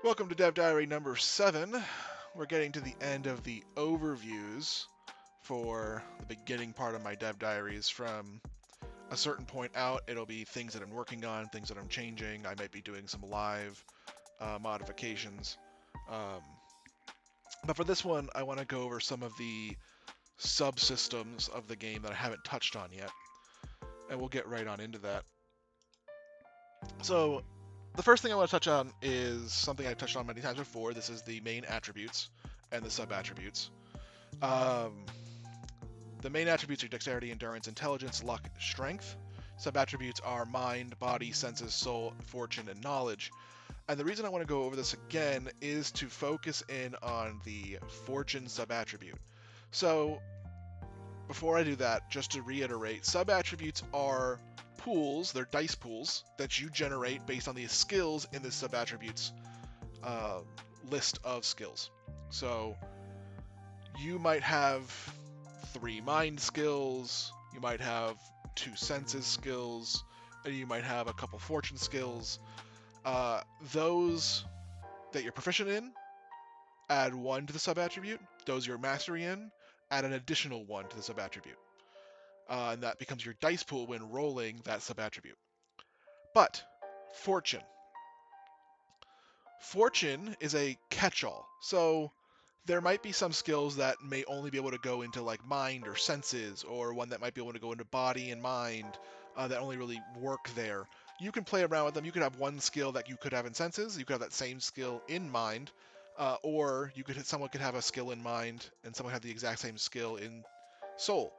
Welcome to Dev Diary number 7. We're getting to the end of the overviews for the beginning part of my Dev Diaries. From a certain point out, it'll be things that I'm working on, things that I'm changing. I might be doing some live modifications. Um, but for this one, I want to go over some of the subsystems of the game that I haven't touched on yet. And we'll get right on into that. So, the first thing I want to touch on is something I touched on many times before. This is the main attributes and the sub-attributes. The main attributes are dexterity, endurance, intelligence, luck, strength. Sub-attributes are mind, body, senses, soul, fortune, and knowledge. And the reason I want to go over this again is to focus in on the fortune sub-attribute. So, before I do that, just to reiterate, sub-attributes are pools, they're dice pools, that you generate based on the skills in the sub-attributes list of skills. So, you might have 3 mind skills, you might have 2 senses skills, and you might have a couple fortune skills. Those that you're proficient in, add 1 to the sub-attribute. Those you're mastery in, add an additional 1 to the sub-attribute. And that becomes your dice pool when rolling that sub-attribute. But, fortune. Fortune is a catch-all. So, there might be some skills that may only be able to go into like mind or senses, or one that might be able to go into body and mind that only really work there. You can play around with them. You could have one skill that you could have in senses. You could have that same skill in mind, or someone could have a skill in mind and someone have the exact same skill in soul.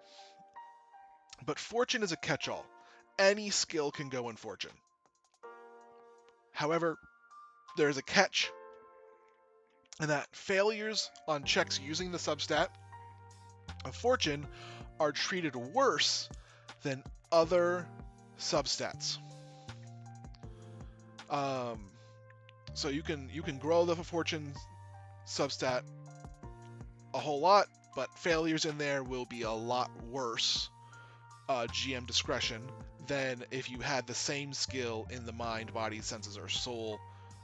But fortune is a catch-all. Any skill can go in fortune. However, there is a catch, and that failures on checks using the substat of fortune are treated worse than other substats. So you can grow the fortune substat a whole lot, but failures in there will be a lot worse, GM discretion, than if you had the same skill in the mind, body, senses, or soul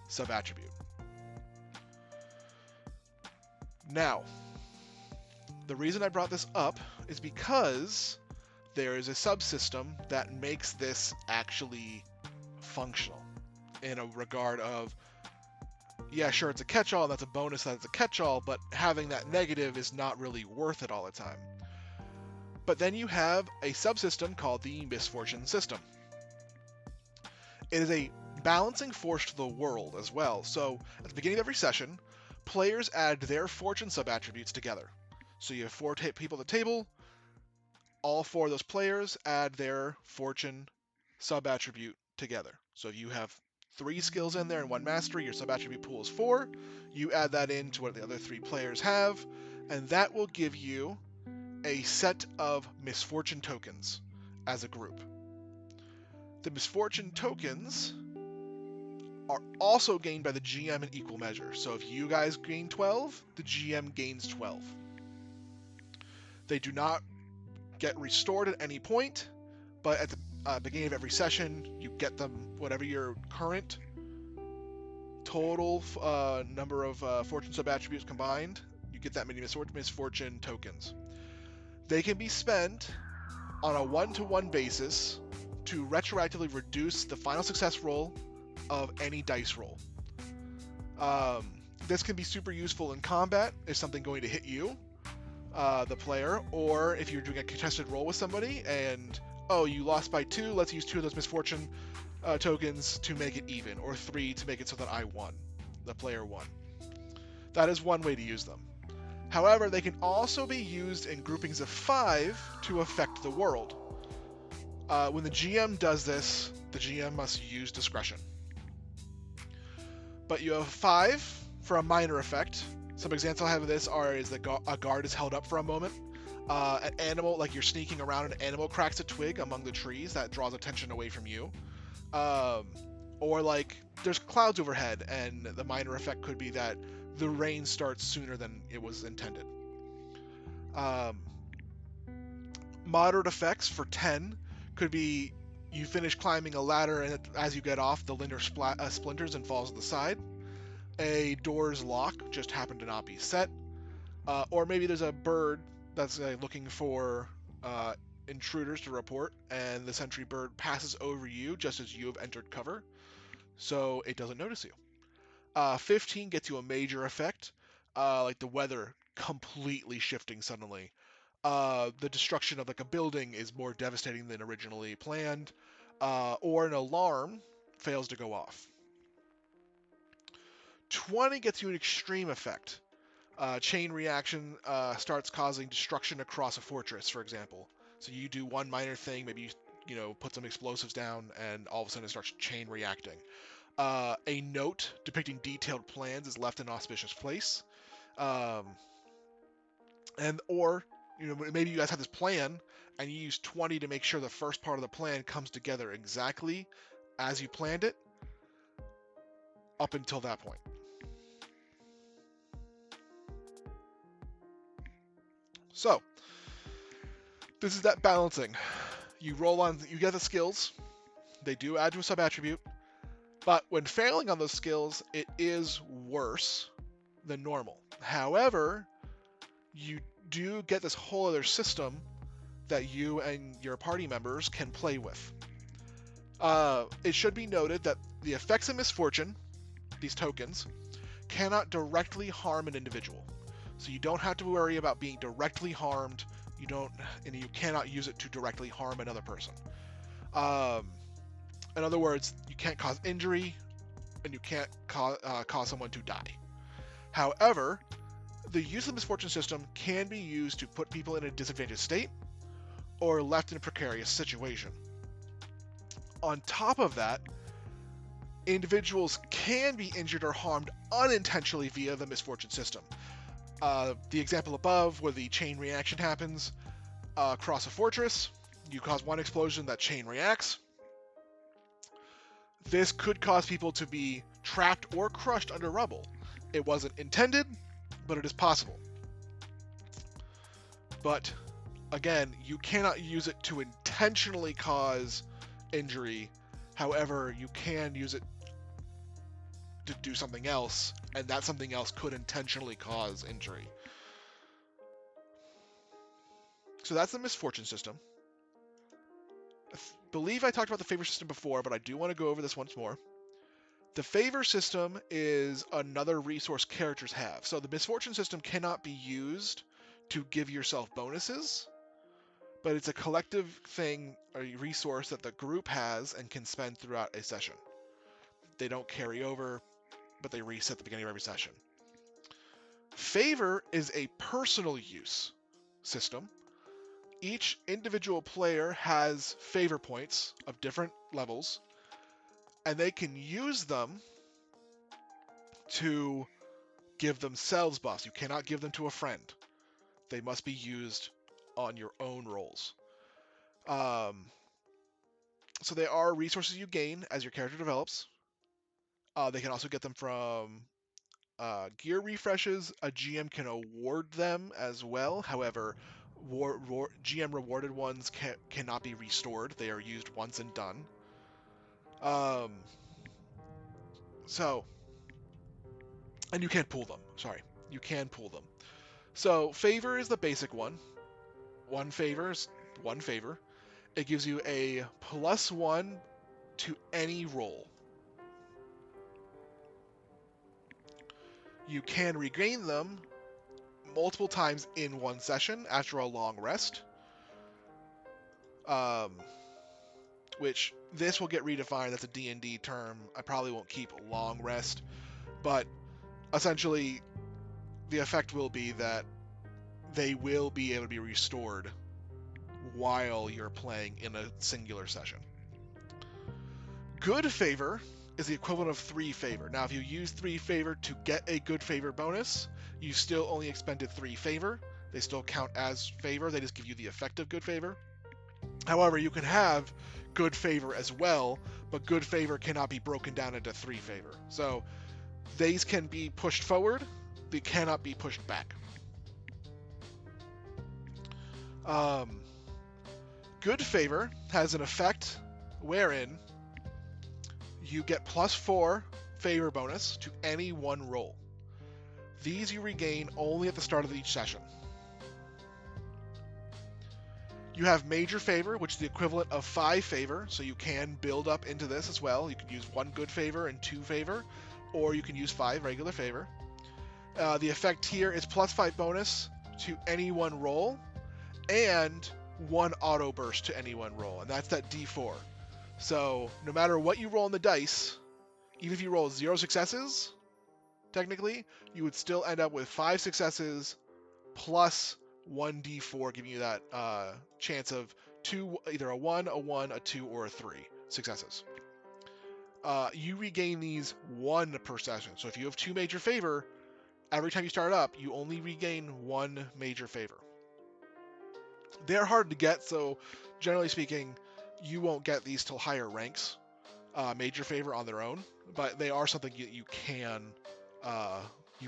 sub-attribute. Now, the reason I brought this up is because there is a subsystem that makes this actually functional in a regard of, yeah, sure, it's a catch-all, that's a bonus that it's a catch-all, but having that negative is not really worth it all the time. But then you have a subsystem called the misfortune system. It is a balancing force to the world as well. So at the beginning of every session, players add their fortune sub-attributes together. So you have 4 people at the table. All 4 of those players add their fortune sub-attribute together. So if you have 3 skills in there and 1 mastery, your sub-attribute pool is 4. You add that into what the other 3 players have, and that will give you a set of misfortune tokens as a group. The misfortune tokens are also gained by the GM in equal measure. So if you guys gain 12, the GM gains 12. They do not get restored at any point, but at the beginning of every session, you get them, whatever your current total number of fortune sub-attributes combined, you get that many misfortune tokens. They can be spent on a 1-to-1 basis to retroactively reduce the final success roll of any dice roll. This can be super useful in combat if something going to hit you, the player, or if you're doing a contested roll with somebody and, oh, you lost by 2, let's use 2 of those misfortune tokens to make it even, or 3 to make it so that I won, the player won. That is one way to use them. However, they can also be used in groupings of 5 to affect the world. When the GM does this, the GM must use discretion. But you have 5 for a minor effect. Some examples I have of this is that a guard is held up for a moment. An animal, like you're sneaking around, an animal cracks a twig among the trees that draws attention away from you. Or like there's clouds overhead, and the minor effect could be that the rain starts sooner than it was intended. Moderate effects for 10 could be you finish climbing a ladder, and as you get off, the ladder splinters and falls to the side. A door's lock just happened to not be set. Or maybe there's a bird that's looking for intruders to report, and the sentry bird passes over you just as you have entered cover, so it doesn't notice you. 15 gets you a major effect, like the weather completely shifting suddenly. The destruction of like a building is more devastating than originally planned, or an alarm fails to go off. 20 gets you an extreme effect. Chain reaction starts causing destruction across a fortress, for example. So you do one minor thing, maybe you put some explosives down, and all of a sudden it starts chain reacting. A note depicting detailed plans is left in an auspicious place, um, or maybe you guys have this plan and you use 20 to make sure the first part of the plan comes together exactly as you planned it up until that point. So this is that balancing. You get the skills. They do add to a sub-attribute, but when failing on those skills, it is worse than normal. However, you do get this whole other system that you and your party members can play with. It should be noted that the effects of misfortune, these tokens, cannot directly harm an individual. So you don't have to worry about being directly harmed. You cannot use it to directly harm another person. In other words, you can't cause injury, and you can't cause someone to die. However, the use of the misfortune system can be used to put people in a disadvantaged state or left in a precarious situation. On top of that, individuals can be injured or harmed unintentionally via the misfortune system. The example above, where the chain reaction happens across a fortress, you cause one explosion, that chain reacts. This could cause people to be trapped or crushed under rubble. It wasn't intended, but it is possible. But again, you cannot use it to intentionally cause injury. However, you can use it to do something else, and that something else could intentionally cause injury. So that's the misfortune system. I believe I talked about the favor system before, but I do want to go over this once more. The favor system is another resource characters have. So the misfortune system cannot be used to give yourself bonuses, but it's a collective thing, a resource that the group has and can spend throughout a session. They don't carry over, but they reset at the beginning of every session. Favor is a personal use system. Each individual player has favor points of different levels, and they can use them to give themselves buffs. You cannot give them to a friend. They must be used on your own rolls. So they are resources you gain as your character develops. They can also get them from gear refreshes. A GM can award them as well. However, GM rewarded ones cannot be restored. They are used once and done. And you can't pull them. Sorry, you can pull them. So favor is the basic one. One favor is one favor. It gives you a +1 to any roll. You can regain them multiple times in one session after a long rest. Which this will get redefined. That's a D&D term. I probably won't keep long rest, but essentially the effect will be that they will be able to be restored while you're playing in a singular session. Good favor is the equivalent of 3 favor. Now, if you use 3 favor to get a good favor bonus, you still only expended 3 favor. They still count as favor. They just give you the effect of good favor. However, you can have good favor as well, but good favor cannot be broken down into 3 favor. So these can be pushed forward. They cannot be pushed back. Good favor has an effect wherein you get +4 favor bonus to any one roll. These you regain only at the start of each session. You have major favor, which is the equivalent of 5 favor, so you can build up into this as well. You can use 1 good favor and 2 favor, or you can use 5 regular favor. The effect here is +5 bonus to any one roll, and 1 auto burst to any one roll, and that's that D4. So no matter what you roll on the dice, even if you roll 0 successes, technically, you would still end up with 5 successes plus 1d4, giving you that chance of either a 1, a 1, a 2, or a 3 successes. You regain these 1 per session. So if you have 2 major favor, every time you start up, you only regain 1 major favor. They're hard to get, so generally speaking, you won't get these till higher ranks, major favor on their own, but they are something you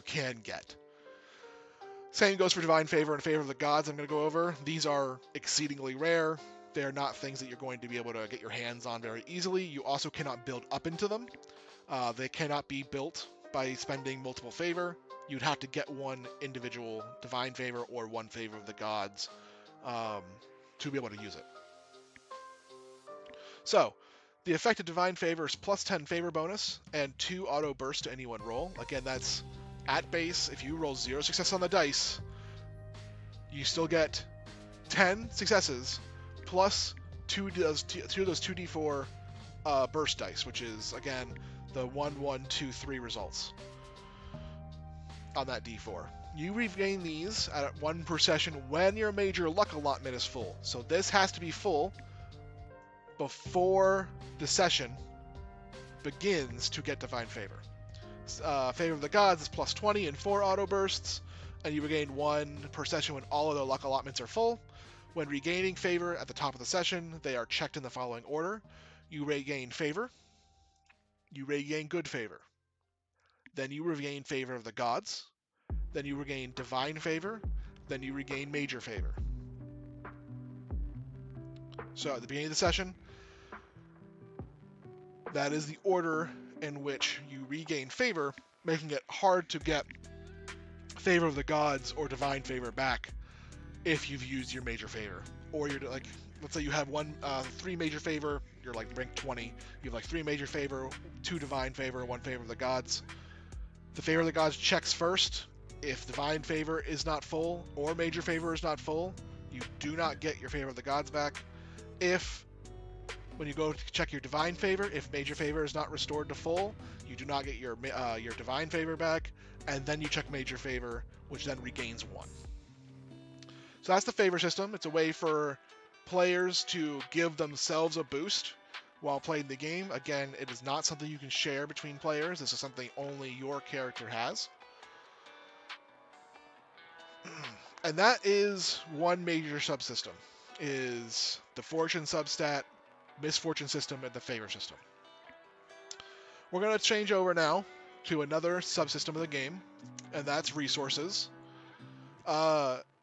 can get. Same goes for divine favor and favor of the gods. I'm going to go over. These are exceedingly rare. They are not things that you're going to be able to get your hands on very easily. You also cannot build up into them. They cannot be built by spending multiple favor. You'd have to get 1 individual divine favor or 1 favor of the gods to be able to use it. So, the effect of divine favor is +10 favor bonus and 2 auto burst to any one roll. Again, that's at base. If you roll 0 success on the dice, you still get 10 successes plus 2 of those 2d4 burst dice, which is, again, the 1, 1, 2, 3 results on that d4. You regain these at 1 per session when your major luck allotment is full. So this has to be full before the session begins to get divine favor. Favor of the gods is +20 and 4 auto bursts, and you regain 1 per session when all of the luck allotments are full. When regaining favor at the top of the session, they are checked in the following order. You regain favor, you regain good favor, then you regain favor of the gods, then you regain divine favor, then you regain major favor. So at the beginning of the session, that is the order in which you regain favor, making it hard to get favor of the gods or divine favor back if you've used your major favor. Or you're like, let's say you have 3 major favor, you're like rank 20, you have like 3 major favor, 2 divine favor, 1 favor of the gods. The favor of the gods checks first. If divine favor is not full or major favor is not full, you do not get your favor of the gods back. When you go to check your divine favor, if major favor is not restored to full, you do not get your divine favor back, and then you check major favor, which then regains 1. So that's the favor system. It's a way for players to give themselves a boost while playing the game. Again, it is not something you can share between players. This is something only your character has. And that is one major subsystem, is the fortune substat, misfortune system, and the favor system. We're going to change over now to another subsystem of the game, and that's resources.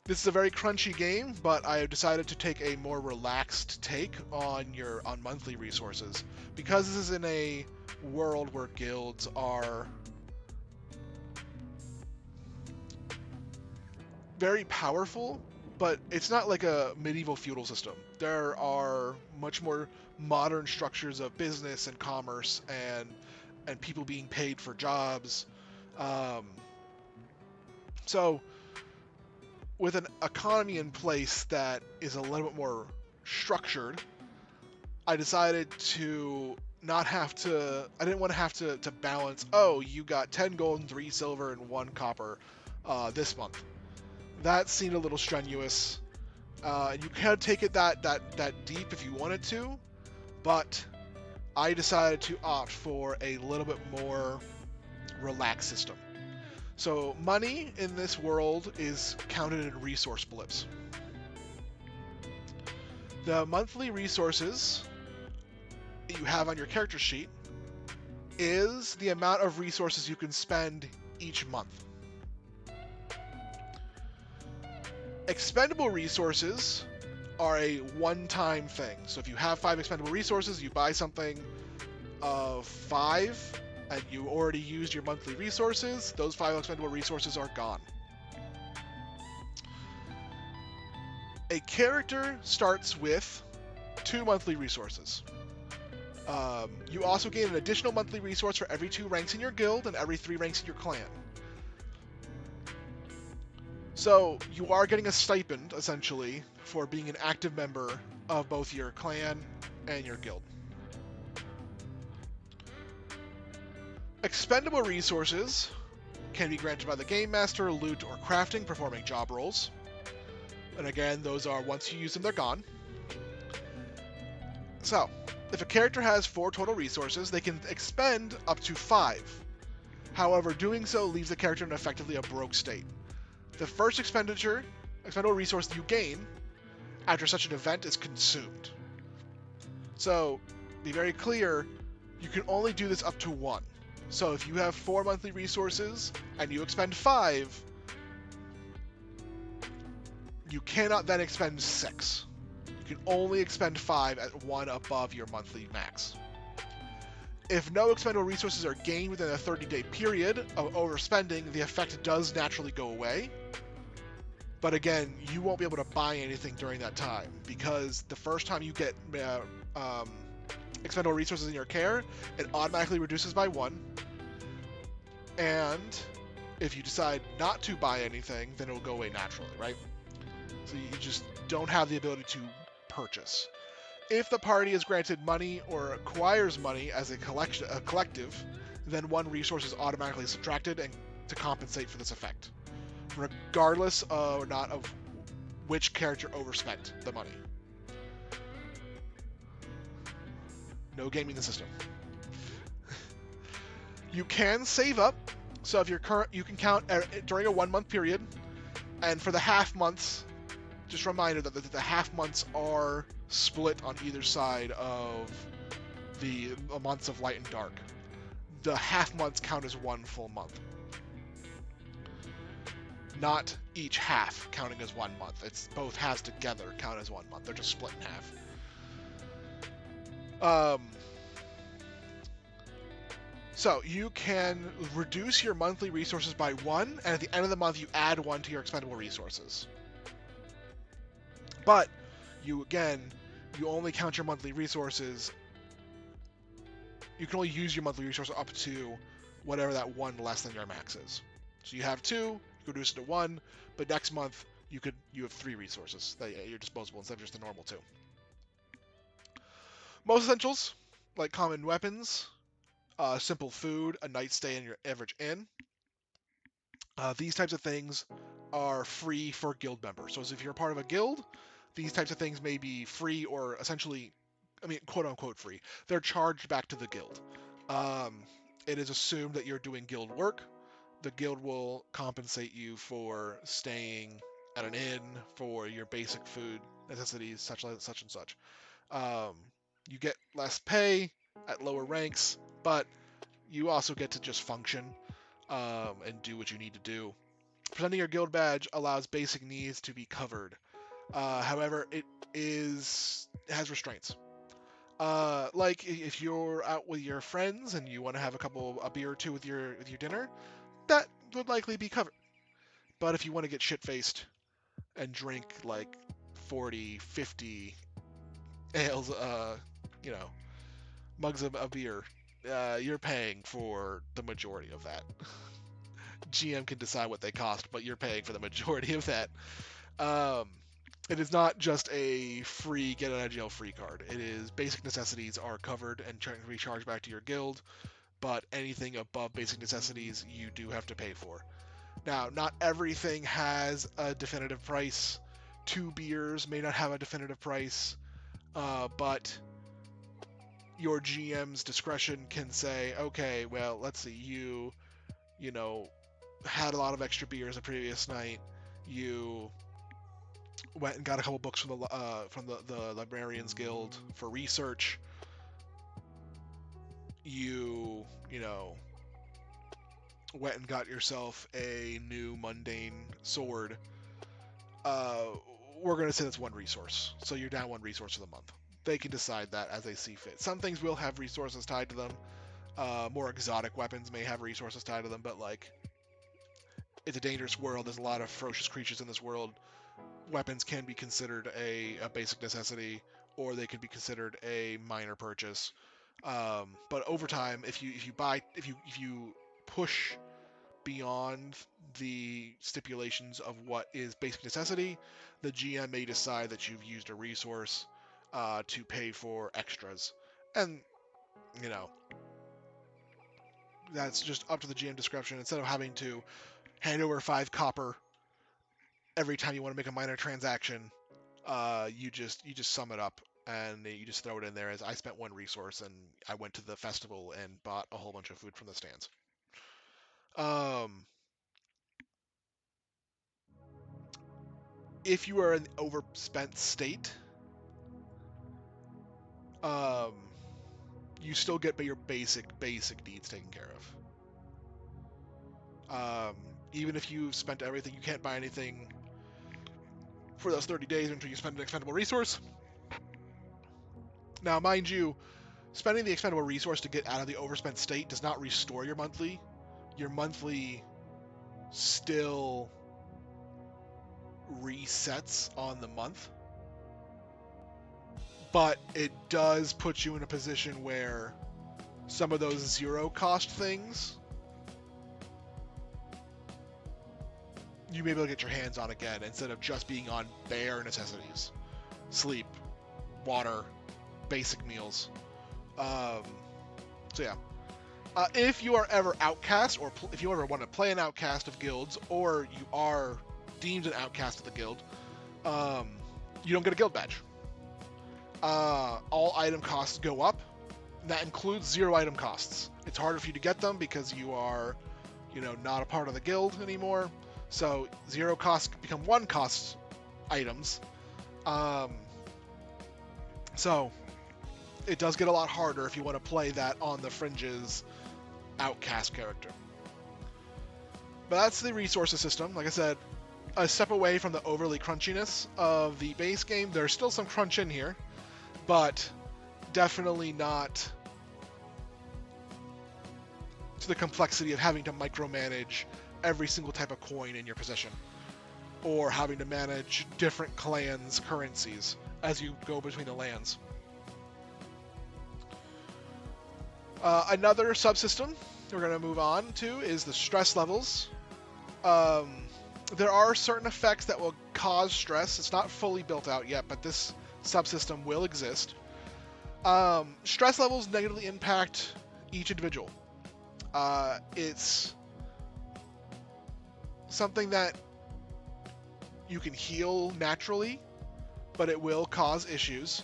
This is a very crunchy game, but I have decided to take a more relaxed take on monthly resources, because this is in a world where guilds are very powerful, but it's not like a medieval feudal system. There are much more modern structures of business and commerce and people being paid for jobs. So with an economy in place that is a little bit more structured, I decided to not have to, I didn't want to have to balance, oh, you got 10 gold and 3 silver and 1 copper this month. That seemed a little strenuous. You can take it that deep if you wanted to, but I decided to opt for a little bit more relaxed system. So money in this world is counted in resource blips. The monthly resources that you have on your character sheet is the amount of resources you can spend each month. Expendable resources are a one-time thing. So if you have 5 expendable resources, you buy something of 5, and you already used your monthly resources, those 5 expendable resources are gone. A character starts with 2 monthly resources. You also gain an additional monthly resource for every 2 ranks in your guild and every 3 ranks in your clan. So you are getting a stipend, essentially, for being an active member of both your clan and your guild. Expendable resources can be granted by the game master, loot, or crafting, performing job roles. And again, those are, once you use them, they're gone. So, if a character has 4 total resources, they can expend up to 5. However, doing so leaves the character in effectively a broke state. The first expendable resource you gain after such an event is consumed. So, be very clear, you can only do this up to 1. So if you have 4 monthly resources and you expend 5, you cannot then expend 6. You can only expend 5 at 1 above your monthly max. If no expendable resources are gained within a 30-day period of overspending, the effect does naturally go away. But again, you won't be able to buy anything during that time, because the first time you get expendable resources in your care, it automatically reduces by 1. And if you decide not to buy anything, then it will go away naturally, right? So you just don't have the ability to purchase. If the party is granted money or acquires money as a collective, then 1 resource is automatically subtracted and to compensate for this effect, regardless or not of which character overspent the money. No gaming the system. You can save up, so if you're you can count during a 1-month period, and for the half months, just a reminder that the half months are split on either side of the months of light and dark. The half months count as 1 full month. Not each half counting as 1 month. It's both halves together count as 1 month. They're just split in half. So you can reduce your monthly resources by 1, and at the end of the month you add 1 to your expendable resources. But you only count your monthly resources. You can only use your monthly resources up to whatever that 1 less than your max is. So you have 2, you can reduce it to 1, but next month you have 3 resources that you're disposable instead of just the normal 2. Most essentials, like common weapons, simple food, a night stay in your average inn. These types of things are free for guild members. So as if you're a part of a guild, these types of things may be free or essentially, quote unquote free. They're charged back to the guild. It is assumed that you're doing guild work. The guild will compensate you for staying at an inn, for your basic food necessities, such and such. You get less pay at lower ranks, but you also get to just function and do what you need to do. Presenting your guild badge allows basic needs to be covered. However, it has restraints. Like if you're out with your friends and you want to have a beer or 2 with your dinner, that would likely be covered. But if you want to get shit-faced and drink like 40, 50 ales, mugs of beer, you're paying for the majority of that. GM can decide what they cost, but you're paying for the majority of that. It is not just a free get out of jail free card. It is basic necessities are covered and can be charged back to your guild, but anything above basic necessities you do have to pay for. Now, not everything has a definitive price. 2 beers may not have a definitive price, but your GM's discretion can say, okay, well, let's see, you had a lot of extra beers the previous night. You went and got a couple books from the Librarians Guild for research. You went and got yourself a new mundane sword. We're going to say that's 1 resource. So you're down 1 resource for the month. They can decide that as they see fit. Some things will have resources tied to them. More exotic weapons may have resources tied to them, but like, it's a dangerous world. There's a lot of ferocious creatures in this world. Weapons can be considered a basic necessity, or they can be considered a minor purchase. But over time, if you push beyond the stipulations of what is basic necessity, the GM may decide that you've used a resource to pay for extras, and you know that's just up to the GM discretion. Instead of having to hand over 5 copper every time you want to make a minor transaction, you just sum it up and you just throw it in there as I spent 1 resource and I went to the festival and bought a whole bunch of food from the stands. Um, if you are in an overspent state, um, you still get your basic needs taken care of. Even if you've spent everything, you can't buy anything for those 30 days until you spend an expendable resource. Now, mind you, spending the expendable resource to get out of the overspent state does not restore your monthly. Your monthly still resets on the month, but it does put you in a position where some of those 0 cost things you may be able to get your hands on again instead of just being on bare necessities: sleep, water, basic meals. So yeah, if you are ever outcast, or if you ever want to play an outcast of guilds, or you are deemed an outcast of the guild, you don't get a guild badge. All item costs go up. And that includes 0 item costs. It's harder for you to get them because you are, not a part of the guild anymore. So 0 costs become 1 cost items. So it does get a lot harder if you want to play that on the fringes outcast character. But that's the resources system. Like I said, a step away from the overly crunchiness of the base game. There's still some crunch in here, but definitely not to the complexity of having to micromanage every single type of coin in your possession, or having to manage different clans' currencies as you go between the lands. Another subsystem we're going to move on to is the stress levels. There are certain effects that will cause stress. It's not fully built out yet, but this subsystem will exist. Stress levels negatively impact each individual. It's something that you can heal naturally, but it will cause issues.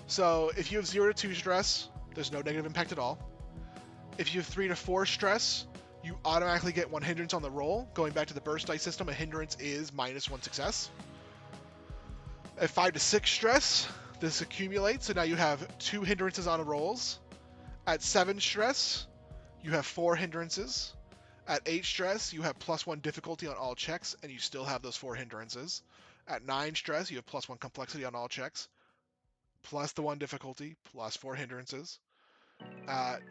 So if you have 0 to 2 stress, there's no negative impact at all. If you have 3 to 4 stress, you automatically get 1 hindrance on the roll. Going back to the burst dice system, a hindrance is -1 success. At 5 to 6 stress, this accumulates, so now you have 2 hindrances on rolls. At 7 stress, you have 4 hindrances. At 8 stress, you have +1 difficulty on all checks, and you still have those 4 hindrances. At 9 stress, you have +1 complexity on all checks, plus the 1 difficulty, plus 4 hindrances.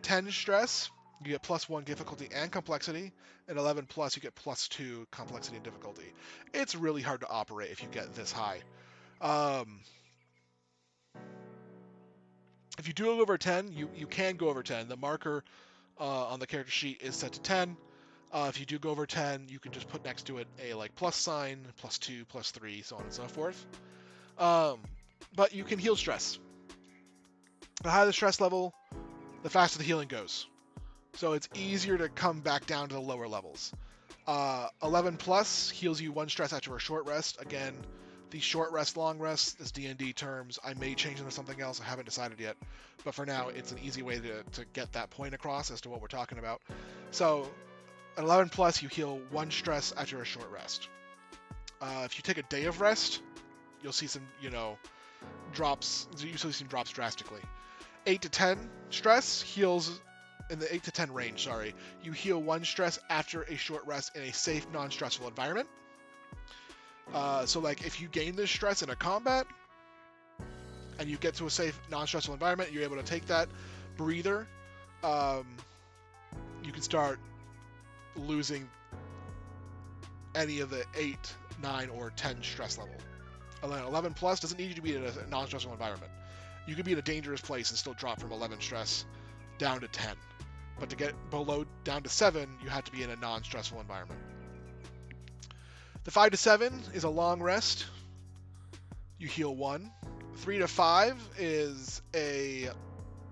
10 stress, you get +1 difficulty and complexity, and 11 plus, you get +2 complexity and difficulty. It's really hard to operate if you get this high. If you do go over 10, you can go over 10. The marker on the character sheet is set to 10. If you do go over 10, you can just put next to it a plus sign, +2, +3, so on and so forth. But you can heal stress. The higher the stress level, the faster the healing goes. So it's easier to come back down to the lower levels. 11 plus heals you 1 stress after a short rest. Again, the short rest, long rest is D&D terms. I may change them to something else. I haven't decided yet. But for now, it's an easy way to get that point across as to what we're talking about. So at 11 plus, you heal 1 stress after a short rest. If you take a day of rest, you'll see some, drops. You'll see some drops drastically. 8 to 10 stress heals in the 8 to 10 range, sorry. You heal 1 stress after a short rest in a safe, non-stressful environment. So if you gain this stress in a combat and you get to a safe, non-stressful environment, you're able to take that breather you can start losing any of the 8, 9, or 10 stress level. 11 plus doesn't need you to be in a non-stressful environment. You could be in a dangerous place and still drop from 11 stress down to 10. But to get below down to 7, you have to be in a non-stressful environment. The 5 to 7 is a long rest. You heal 1. 3 to 5 is a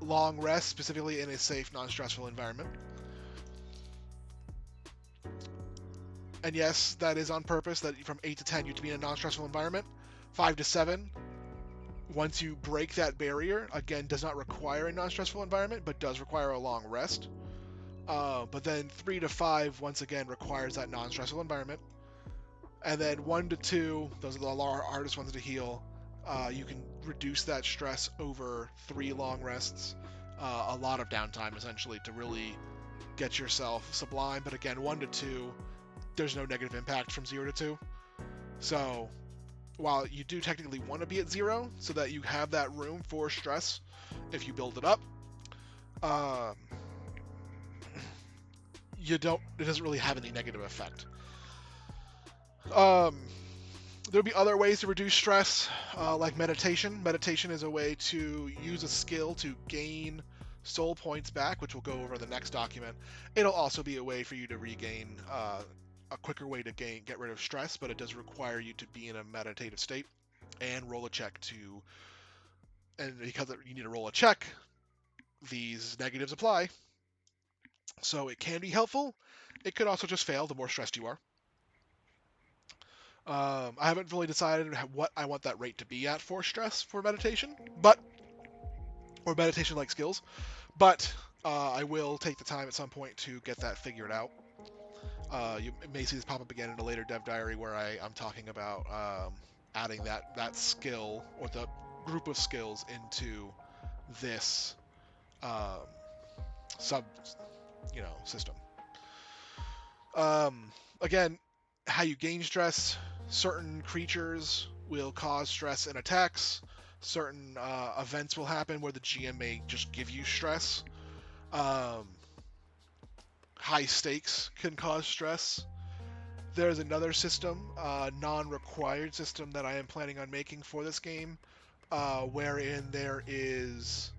long rest, specifically in a safe, non-stressful environment. And yes, that is on purpose, that from 8 to 10 you have to be in a non-stressful environment. 5 to 7, once you break that barrier, again, does not require a non-stressful environment, but does require a long rest. But then 3 to 5, once again, requires that non-stressful environment. And then 1 to 2, those are the hardest ones to heal. You can reduce that stress over 3 long rests. A lot of downtime, essentially, to really get yourself sublime. But again, 1 to 2, there's no negative impact from 0 to 2. So while you do technically want to be at 0 so that you have that room for stress if you build it up, it doesn't really have any negative effect. There'll be other ways to reduce stress, like meditation. Meditation is a way to use a skill to gain soul points back, which we'll go over in the next document. It'll also be a way for you to regain a quicker way to get rid of stress, but it does require you to be in a meditative state and roll a check and because you need to roll a check, these negatives apply. So it can be helpful. It could also just fail the more stressed you are. I haven't fully decided what I want that rate to be at for stress for meditation, or meditation-like skills, but I will take the time at some point to get that figured out. You may see this pop up again in a later dev diary where I'm talking about adding that skill or the group of skills into this sub system. Again, how you gain stress. Certain creatures will cause stress in attacks. Certain events will happen where the GM may just give you stress. High stakes can cause stress. There's another system, non-required system that I am planning on making for this game, wherein there is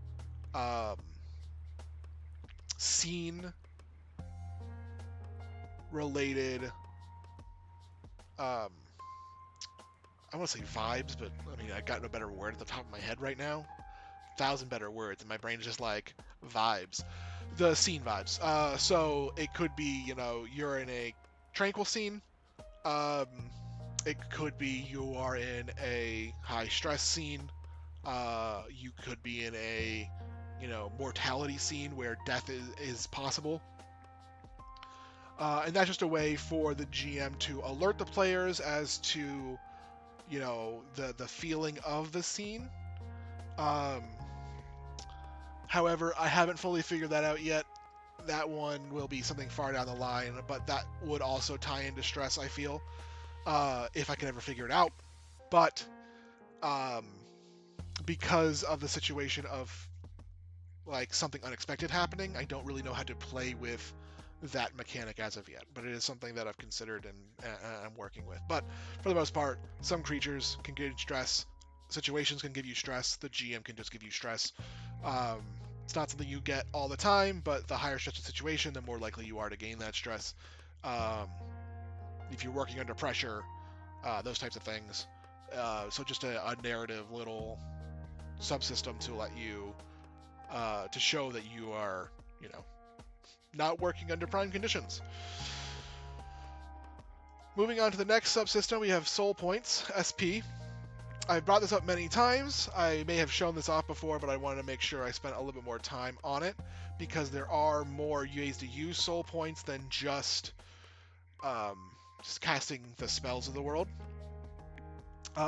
scene-related, I want to say vibes, but I mean, I got no better word at the top of my head right now. 1,000 better words, and my brain is just like vibes. The scene vibes. So it could be, you're in a tranquil scene. It could be you are in a high stress scene. You could be in a, mortality scene where death is possible. And that's just a way for the GM to alert the players as to, the feeling of the scene. However, I haven't fully figured that out yet. That one will be something far down the line, but that would also tie into stress, I feel, if I can ever figure it out. But because of the situation of like something unexpected happening, I don't really know how to play with that mechanic as of yet. But it is something that I've considered and I'm working with. But for the most part, some creatures can give you stress. Situations can give you stress. The GM can just give you stress. It's not something you get all the time, but the higher stress the situation, the more likely you are to gain that stress. If you're working under pressure, those types of things. So just a narrative little subsystem to let you, to show that you are, not working under prime conditions. Moving on to the next subsystem, we have soul points, SP. I've brought this up many times. I may have shown this off before, but I wanted to make sure I spent a little bit more time on it because there are more ways to use soul points than just casting the spells of the world.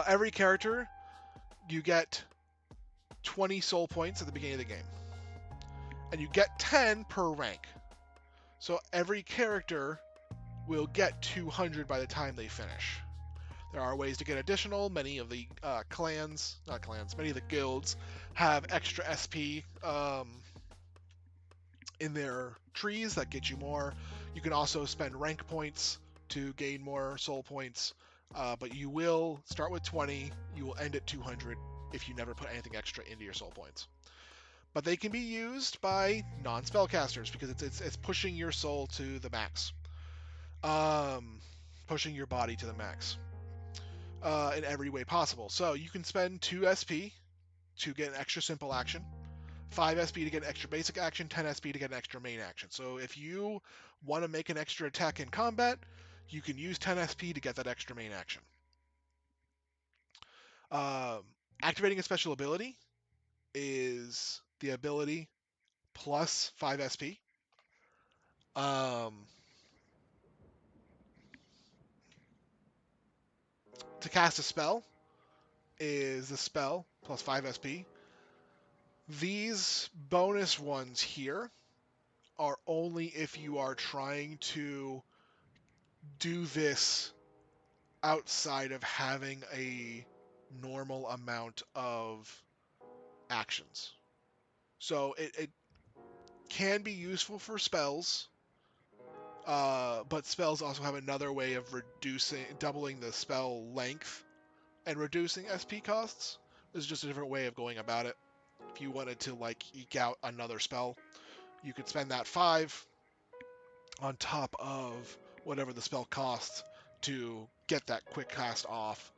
Every character, you get 20 soul points at the beginning of the game. And you get 10 per rank. So every character will get 200 by the time they finish. There are ways to get additional. Many of the many of the guilds have extra SP in their trees that get you more. You can also spend rank points to gain more soul points, but you will start with 20. You will end at 200 if you never put anything extra into your soul points. But they can be used by non-spellcasters because it's pushing your soul to the max, pushing your body to the max in every way possible. So you can spend 2 SP to get an extra simple action, 5 SP to get an extra basic action, 10 SP to get an extra main action. So if you want to make an extra attack in combat, you can use 10 SP to get that extra main action. Um, Activating a special ability is the ability plus 5 SP. To cast a spell is the spell plus 5 SP. These bonus ones here are only if you are trying to do this outside of having a normal amount of actions. So it can be useful for spells, but spells also have another way of doubling the spell length and reducing SP costs. This is just a different way of going about it. If you wanted to like eke out another spell, you could spend that 5 on top of whatever the spell costs to get that quick cast off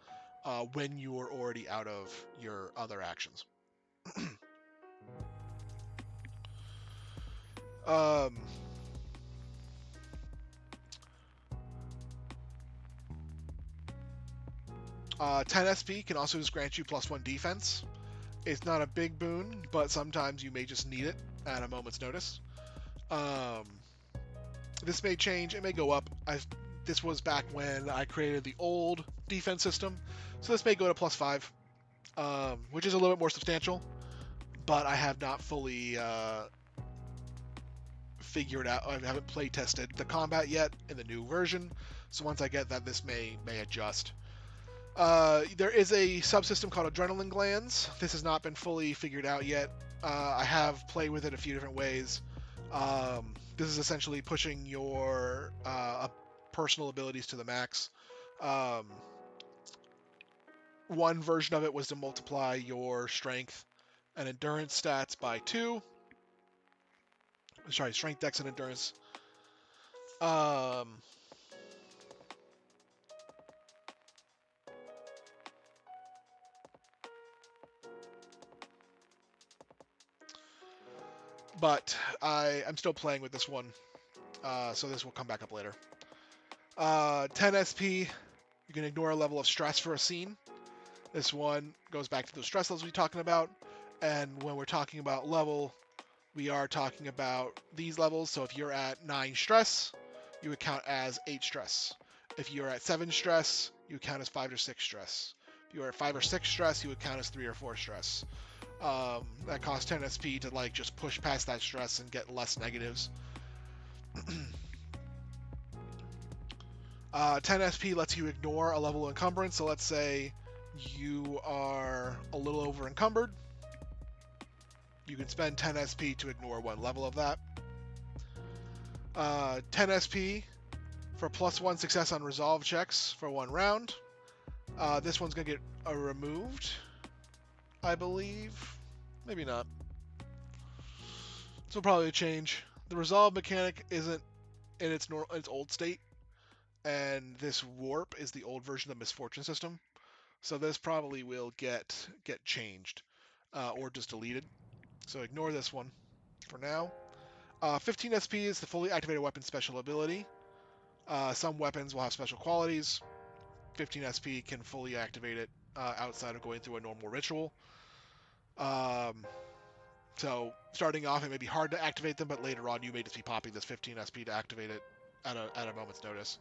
when you are already out of your other actions. 10 SP can also just grant you +1 defense. It's not a big boon, but sometimes you may just need it at a moment's notice. This may change, it may go up. This was back when I created the old defense system, so this may go to +5, which is a little bit more substantial, but I have not fully figured out. I haven't play tested the combat yet in the new version, so once I get that, this may adjust. There is a subsystem called adrenaline glands. This has not been fully figured out yet. I have played with it a few different ways. This is essentially pushing your personal abilities to the max. One version of it was to multiply your strength and endurance stats by 2. Sorry, strength, dex, and endurance. But I'm still playing with this one, so this will come back up later. 10 SP, you can ignore a level of stress for a scene. This one goes back to those stress levels we're talking about, and when we're talking about level, we are talking about these levels. So if you're at 9 stress, you would count as 8 stress. If you're at 7 stress, you would count as 5 or 6 stress. If you're at 5 or 6 stress, you would count as 3 or 4 stress. That costs 10 SP to like just push past that stress and get less negatives. 10 SP lets you ignore a level of encumbrance. So let's say you are a little over encumbered. You can spend 10 SP to ignore one level of that. 10 SP for +1 success on resolve checks for 1 round. This one's going to get removed, I believe. Maybe not. This will probably change. The resolve mechanic isn't in its old state, and this warp is the old version of the misfortune system. So this probably will get changed or just deleted. So ignore this one for now. 15 SP is the fully activated weapon special ability. Some weapons will have special qualities. 15 SP can fully activate it outside of going through a normal ritual. So starting off, it may be hard to activate them, but later on, you may just be popping this 15 SP to activate it at a moment's notice.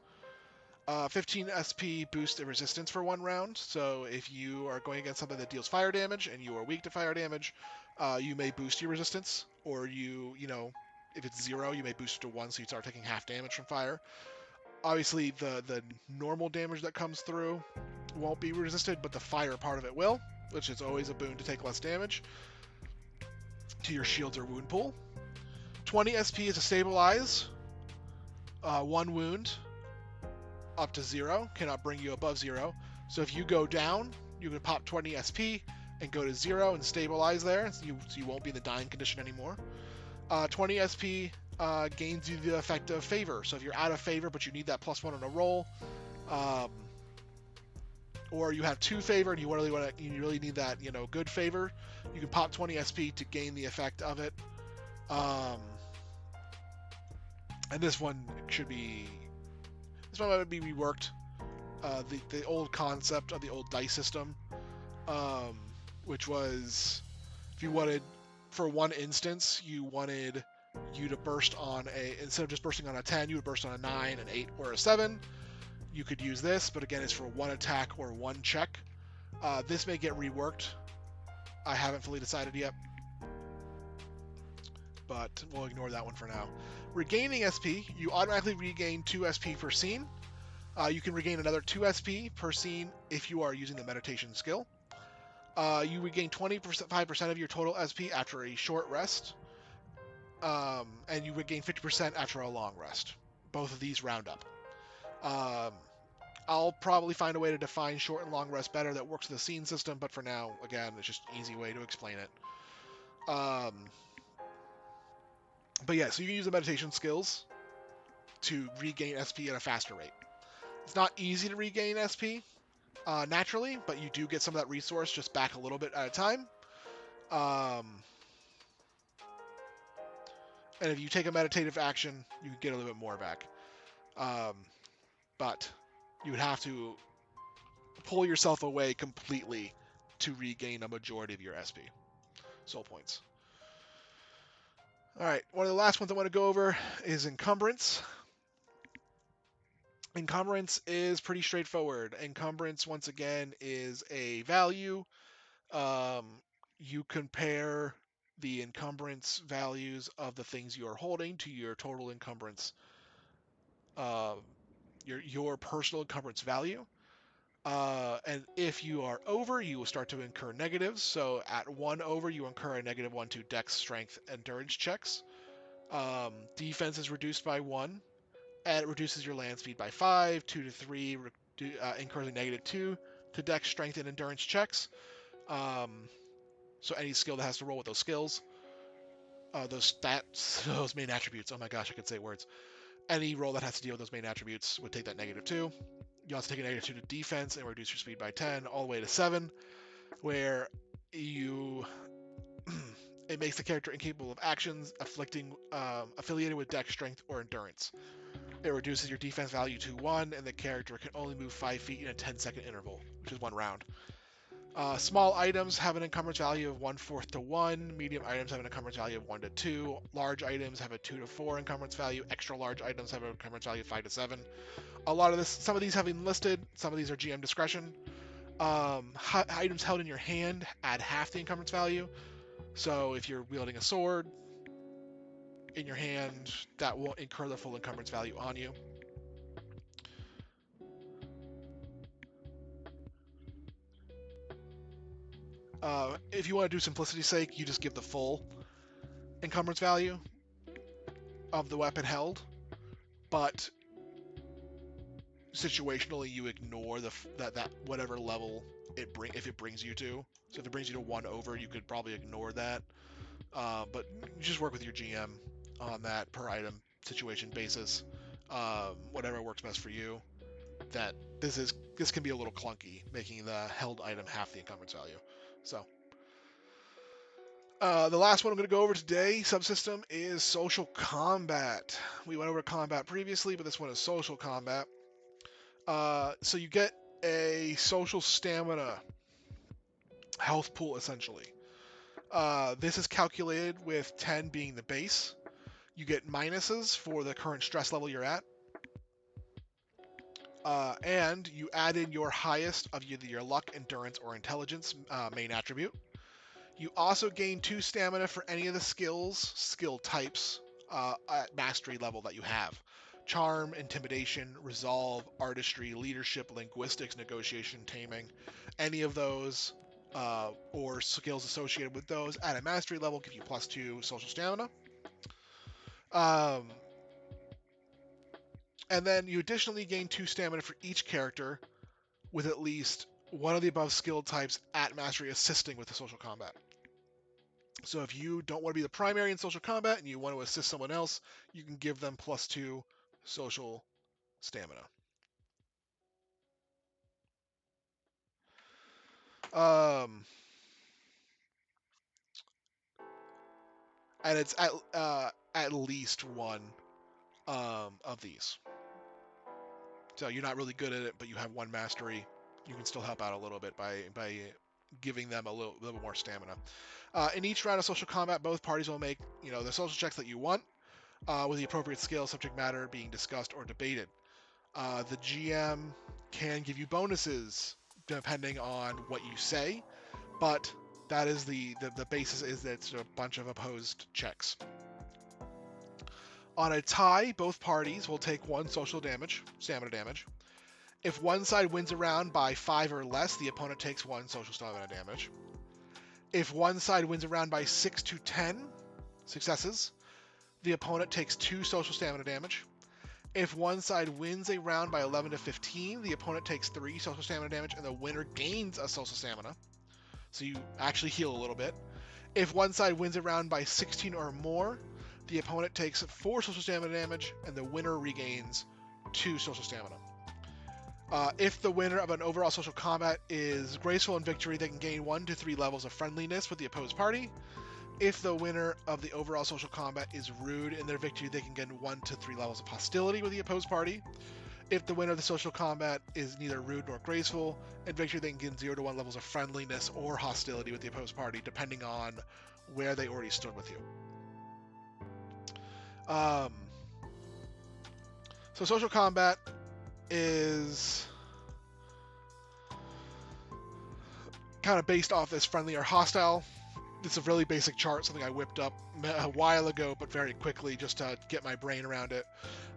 15 SP boosts the resistance for 1 round. So if you are going against something that deals fire damage and you are weak to fire damage, you may boost your resistance, or if it's 0, you may boost it to 1, so you start taking half damage from fire. Obviously, the normal damage that comes through won't be resisted, but the fire part of it will, which is always a boon to take less damage to your shields or wound pool. 20 SP is to stabilize. 1 wound up to 0, cannot bring you above 0. So if you go down, you can pop 20 SP and go to 0 and stabilize there, so you won't be in the dying condition anymore. 20 SP gains you the effect of favor. So if you're out of favor but you need that +1 on a roll, or you have 2 favor and you really need that good favor, you can pop 20 SP to gain the effect of it. And this one might be reworked. The old concept of the old dice system, which was if you wanted, for one instance, you wanted you to burst on instead of just bursting on a 10, you would burst on a 9, an 8, or a 7. You could use this, but again, it's for one attack or one check. This may get reworked. I haven't fully decided yet, but we'll ignore that one for now. Regaining SP, you automatically regain 2 SP per scene. You can regain another 2 SP per scene if you are using the meditation skill. You regain 25% of your total SP after a short rest, and you regain 50% after a long rest. Both of these round up. I'll probably find a way to define short and long rest better that works with the scene system, but for now, again, it's just an easy way to explain it. But yeah, so you can use the meditation skills to regain SP at a faster rate. It's not easy to regain SP naturally, but you do get some of that resource just back a little bit at a time. And if you take a meditative action, you can get a little bit more back. But you would have to pull yourself away completely to regain a majority of your SP. Soul points. Alright, one of the last ones I want to go over is encumbrance. Encumbrance is pretty straightforward. Encumbrance, once again, is a value. You compare the encumbrance values of the things you are holding to your total encumbrance, your personal encumbrance value. And if you are over, you will start to incur negatives. So at 1 over, you incur a -1 to Dex, Strength, Endurance checks. Defense is reduced by 1. And it reduces your land speed by 5. 2 to 3 incurs a -2 to Dex, Strength, and Endurance checks. So any skill that has to roll with those skills, those stats, those main attributes. Oh my gosh, I could say words. Any roll that has to deal with those main attributes would take that -2. You also take a -2 to defense and reduce your speed by 10 all the way to 7, where it makes the character incapable of actions affiliated with Dex, Strength, or Endurance. It reduces your defense value to 1, and the character can only move 5 feet in a 10-second interval, which is 1 round. Small items have an encumbrance value of 1/4 to 1. Medium items have an encumbrance value of 1 to 2. Large items have a 2 to 4 encumbrance value. Extra large items have an encumbrance value of 5 to 7. Some of these have been listed. Some of these are GM discretion. Items held in your hand add half the encumbrance value. So if you're wielding a sword in your hand, that won't incur the full encumbrance value on you. If you want to do simplicity's sake, you just give the full encumbrance value of the weapon held, but situationally you ignore that whatever level if it brings you to. So if it brings you to 1 over, you could probably ignore that. But just work with your GM on that per item situation basis. Whatever works best for you. That this can be a little clunky, making the held item half the encumbrance value. So the last one I'm going to go over today, subsystem, is social combat. We went over combat previously, but this one is social combat. So you get a social stamina health pool, essentially. This is calculated with 10 being the base. You get minuses for the current stress level you're at. And you add in your highest of either your luck, endurance, or intelligence main attribute. You also gain 2 stamina for any of the skill types at mastery level that you have. Charm, intimidation, resolve, artistry, leadership, linguistics, negotiation, taming. Any of those or skills associated with those at a mastery level give you +2 social stamina. Um, and then you additionally gain 2 stamina for each character with at least one of the above skill types at mastery assisting with the social combat. So if you don't want to be the primary in social combat and you want to assist someone else, you can give them +2 social stamina. And it's at least one of these. So you're not really good at it, but you have 1 mastery. You can still help out a little bit by giving them a little more stamina. In each round of social combat, both parties will make the social checks that you want, with the appropriate skill subject matter being discussed or debated. The GM can give you bonuses depending on what you say, but that is the basis is that it's a bunch of opposed checks. On a tie, both parties will take 1 social stamina damage. If one side wins a round by 5 or less, the opponent takes 1 social stamina damage. If one side wins a round by 6 to 10 successes, the opponent takes 2 social stamina damage. If one side wins a round by 11 to 15, the opponent takes 3 social stamina damage and the winner gains a social stamina. So you actually heal a little bit. If one side wins a round by 16 or more, the opponent takes 4 social stamina damage and the winner regains 2 social stamina. If the winner of an overall social combat is graceful in victory, they can gain 1 to 3 levels of friendliness with the opposed party. If the winner of the overall social combat is rude in their victory, they can gain 1 to 3 levels of hostility with the opposed party. If the winner of the social combat is neither rude nor graceful, in victory they can gain 0 to 1 levels of friendliness or hostility with the opposed party, depending on where they already stood with you. So social combat is kind of based off this friendly or hostile. It's a really basic chart, something I whipped up a while ago, but very quickly just to get my brain around it.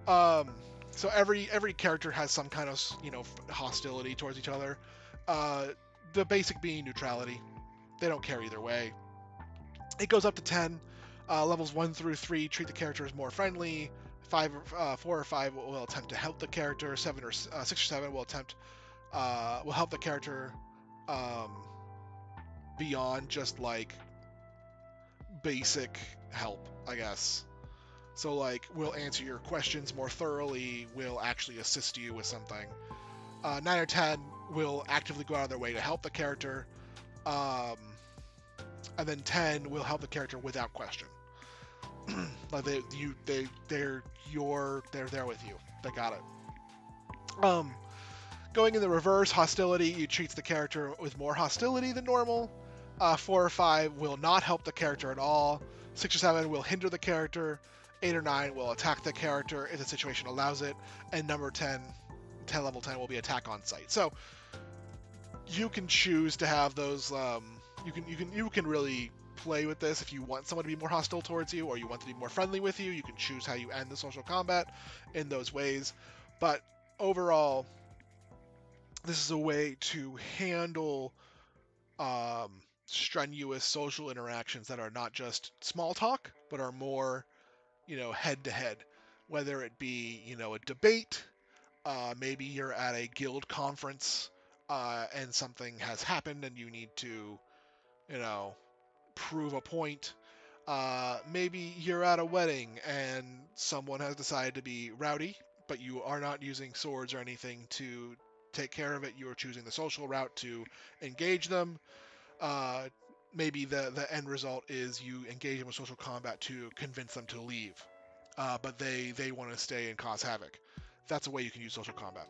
So every character has some kind of hostility towards each other. The basic being neutrality. They don't care either way. It goes up to 10. Levels 1 through 3 treat the character as more friendly. 4 or 5 will attempt to help the character. 6 or 7 will help the character beyond just like basic help, I guess. So like, we'll answer your questions more thoroughly. We'll actually assist you with something. 9 or 10 will actively go out of their way to help the character. And then 10 will help the character without question. Like they're there with you. They got it. Going in the reverse, hostility, you treat the character with more hostility than normal. 4 or 5 will not help the character at all. 6 or 7 will hinder the character. 8 or 9 will attack the character if the situation allows it. And number 10 level 10 will be attack on sight. So you can choose to have those. You can really play with this if you want someone to be more hostile towards you or you want to be more friendly with you. You can choose how you end the social combat in those ways. But overall, this is a way to handle strenuous social interactions that are not just small talk, but are more, head to head. Whether it be, a debate, maybe you're at a guild conference and something has happened and you need to, prove a point. Maybe you're at a wedding and someone has decided to be rowdy, but you are not using swords or anything to take care of it. You are choosing the social route to engage them. Uh, Maybe the end result is you engage them with social combat to convince them to leave, but they want to stay and cause havoc. That's a way you can use social combat.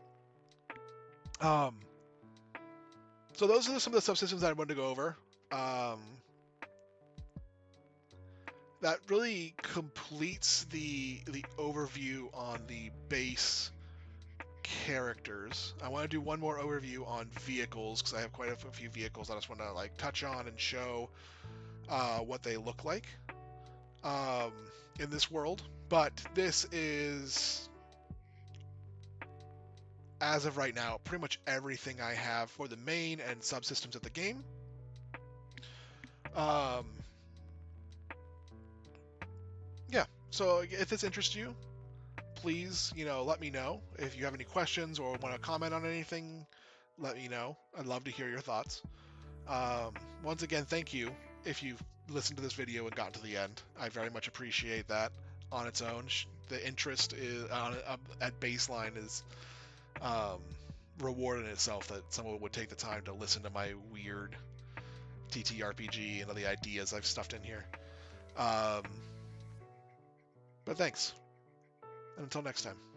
Um, so those are some of the subsystems that I wanted to go over. That really completes the overview on the base characters. I want to do one more overview on vehicles because I have quite a few vehicles I just want to like touch on and show what they look like in this world. But this is, as of right now, pretty much everything I have for the main and subsystems of the game. Yeah, So if this interests you, please, let me know. If you have any questions or want to comment on anything, let me know. I'd love to hear your thoughts. Once again, thank you if you've listened to this video and gotten to the end. I very much appreciate that on its own. The interest is at baseline is um, reward in itself that someone would take the time to listen to my weird TTRPG and all the ideas I've stuffed in here. But thanks. And until next time.